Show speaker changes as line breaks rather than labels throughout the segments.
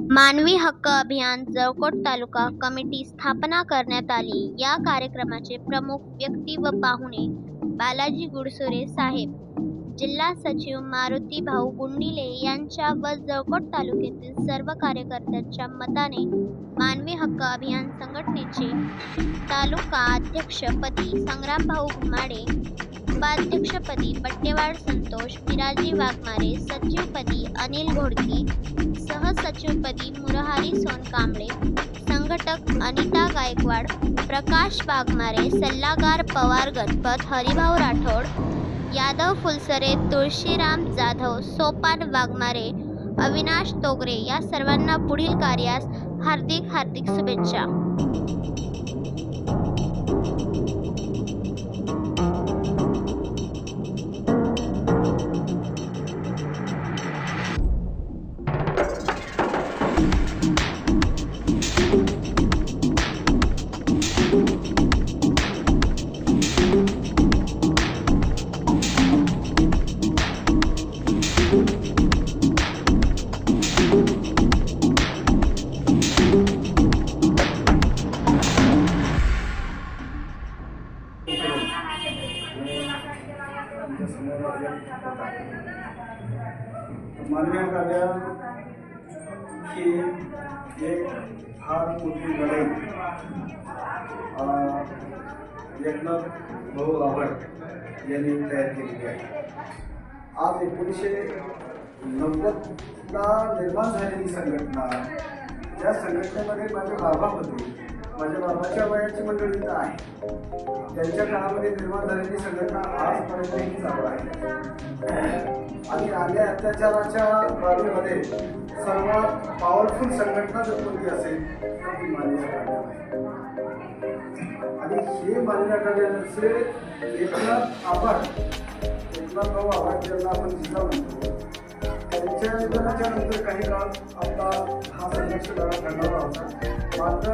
मानवी हक्क अभियान जळकोट तालुका कमिटी स्थापना करण्यात आली। या कार्यक्रमाचे प्रमुख व्यक्ती व पाहुणे बालाजी गुडसुरे साहेब, जिल्हा सचिव मारुती भाऊ गुंडिले यांच्या व जळकोट तालुक्यातील सर्व कार्यकर्त्यांच्या मताने मानवी हक्क अभियान संघटनेचे तालुका अध्यक्षपदी संग्रामभाऊ घुमाडे, उपाध्यक्षपदी बट्टेवाड संतोष, बिराजी वाघमारे, सचिवपदी अनिल घोडके, सहसचिवपदी मुरहारी सोनकांबळे, संघटक अनिता गायकवाड, प्रकाश वाघमारे, सल्लागार पवार गणपत, हरिभाऊ राठोड, यादव फुलसरे, तुळशीराम जाधव, सोपान वाघमारे, अविनाश तोगरे या सर्वांना पुढील कार्यास हार्दिक हार्दिक शुभेच्छा।
मानवी हक्क अभियान ही एक फार मोठी लढाई एकनाथ भाऊ आवड यांनी तयार केलेली आहे। आज 1990ला निर्माण झालेली संघटना, ज्या संघटनेमध्ये माझे बाबा होते, माझ्या बाबाच्या वयाची मंडळी तर आहे, त्यांच्या काळामध्ये निर्माण झालेली संघटना आजपर्यंतही चालू आहे। आणि आल्या अत्याचाराच्या बाबतीमध्ये सर्वात पॉवरफुल संघटना जर कोणती असेल तर ती मानवी हक्क अभियान आहे। आणि हे मानवी हक्क अभियानाचे एकनाथ भाऊ आव्हाड ज्यांना आपण जिल्हा म्हणतो, त्यांच्या निधनाच्या नंतर काही काळ आपला हा संघर्ष लढा करणारा होता। मात्र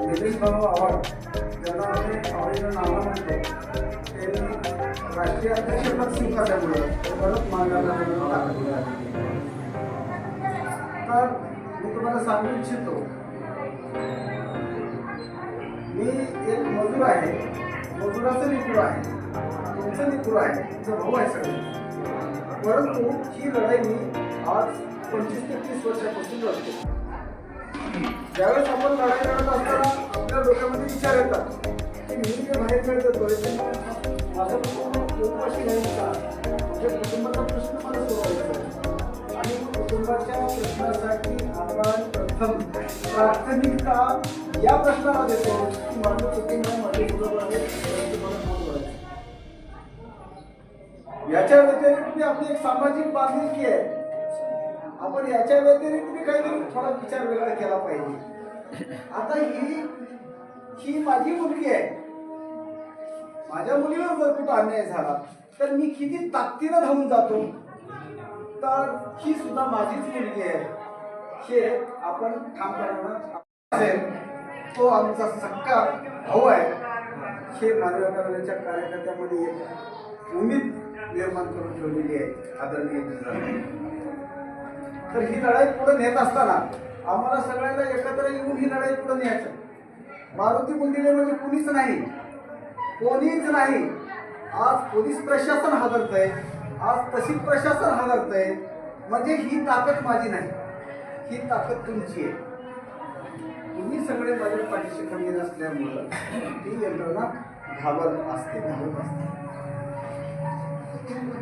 निलेश भाऊ आव्हाड ज्यांना आम्ही आवडीनं नावं म्हणतो, त्यांनी राष्ट्रीय अध्यक्षपद स्वीकारल्यामुळं परत मानवाला टाकलेलं आहे। तर मी तुम्हाला सांगू इच्छितो, मी एक मजूर आहे, मजुराचं लेकरू आहे, तुमचं लेकरू आहे, तुमचा भाऊ आहे सगळं। परंतु ही लढाई मी आज 25 ते 30 वर्षापासून लढतो। ज्यावेळेस आपण लढाई लढत असताना आपल्या डोक्यामध्ये विचार येतात की मी जे बाहेर मिळत येतोय माझं कुटुंब उपाशी राहील का, म्हणजे कुटुंबाचा प्रश्न मला सोडवायचा आहे। आणि कुटुंबाच्या प्रश्नासाठी आपण प्रथम प्राथमिकता या प्रश्नाला देतो की माझं कुटुंब माझे कुटुंब आहे, याच्या व्यतिरिक्त आपली एक सामाजिक बांधिलकी आहे। आपण याच्या व्यतिरिक्त काहीतरी थोडा विचार वेगळा केला पाहिजे। आता ही माझी मुलगी आहे, माझ्या मुलीवर जर कुठं अन्याय झाला तर मी किती ताकदीनं धावून जातो, तर ही सुद्धा माझीच मुलगी आहे हे आपण ठामपणानं असेल, तो आमचा सक्का भाऊ आहे हे मानवी हक्क अभियानाच्या कार्यकर्त्यामध्ये एक उमेद निर्माण करून ठेवलेली आहे आदरणीय जिल्हा। तर ही लढाई पुढे नेत असताना आम्हाला सगळ्यांना एकत्र येऊन ही लढाई पुढे न्यायचं। मारुती गुंडिले म्हणजे कोणीच नाही। आज पोलीस प्रशासन हादरतंय, आज तहसील प्रशासन हादरतंय, म्हणजे ही ताकद माझी नाही, ही ताकद तुमची आहे। तुम्ही सगळे माझ्या पाठीशी खंबीर असल्यामुळं ही यंत्रणा घाबरत असते।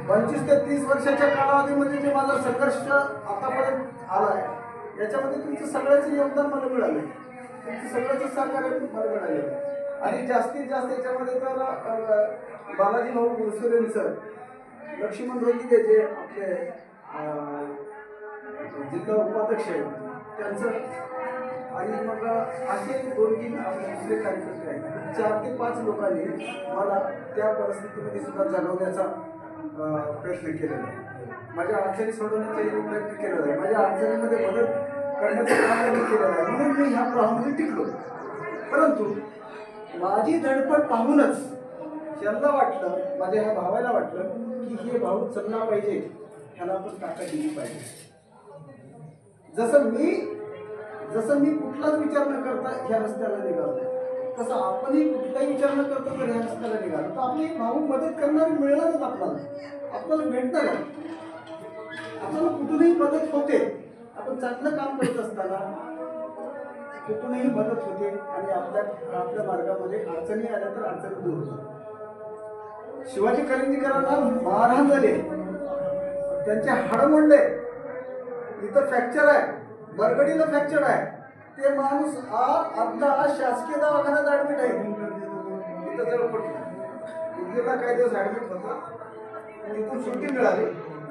25 ते 30 वर्षाच्या कालावधीमध्ये जे माझा संघर्ष आतापर्यंत आलाय, याच्यामध्ये तुमचं सगळ्याचं योगदान मला मिळालं, तुमचं सगळ्याचं सहकार्य मला मिळालेलं आहे। आणि जास्तीत जास्त याच्यामध्ये तर बालाजी भाऊ गुडसुरेंचं, लक्ष्मण रोगिले जे आपले जिल्हा उपाध्यक्ष आहेत त्यांचं, आणि मग असे 2-3 आपले दुसरे कार्यकर्ते आहेत, 4 ते 5 लोकांनी मला त्या परिस्थितीमध्ये सुद्धा जगवण्याचा प्रयत्न केलेला आहे। माझ्या अडचणी सोडवण्याचाही प्रयत्न केलेला आहे, माझ्या अडचणीमध्ये मदत करण्याचं काम केलेलं आहे, म्हणून मी ह्या प्रवाहामध्ये टिकलो। परंतु माझी धडपड पाहूनच त्यांना वाटलं, माझ्या ह्या भावाला वाटलं की हे भाऊ चलला पाहिजे, ह्याला आपण ताकद दिली पाहिजे। जसं मी कुठलाच विचार न करता ह्या रस्त्याला निघालो, तसं आपणही कुठलाही विचार न करता जर ह्या रस्त्याला निघालो तर आपली भाऊ मदत करणारी मिळणारच आपल्याला भेटणार आहे. आपल्याला कुठूनही मदत होते. आपण चांगलं काम करत असताना कुठूनही मदत होते आणि आपल्या मार्गामध्ये अडचणी आल्या तर अडचणी दूर होतात. शिवाजी करंदीकरांना मारहाण झाली, त्यांचे हाडं मोडले, इथं फ्रॅक्चर आहे, बरगडीला फ्रॅक्चर आहे. ते माणूस आता शासकीय दवाखान्यात ऍडमिट आहे. इथं जवळपट्टी दिल्लीला काही दिवस ऍडमिट होता. तिथून सुट्टी मिळाली.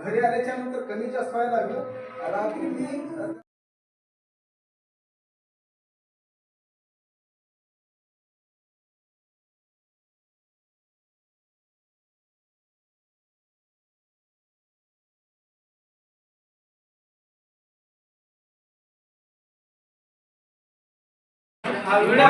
घरी आल्याच्या नंतर कमी जास्त व्हायला लागलं. रात्री मी
हा व्हिडिओ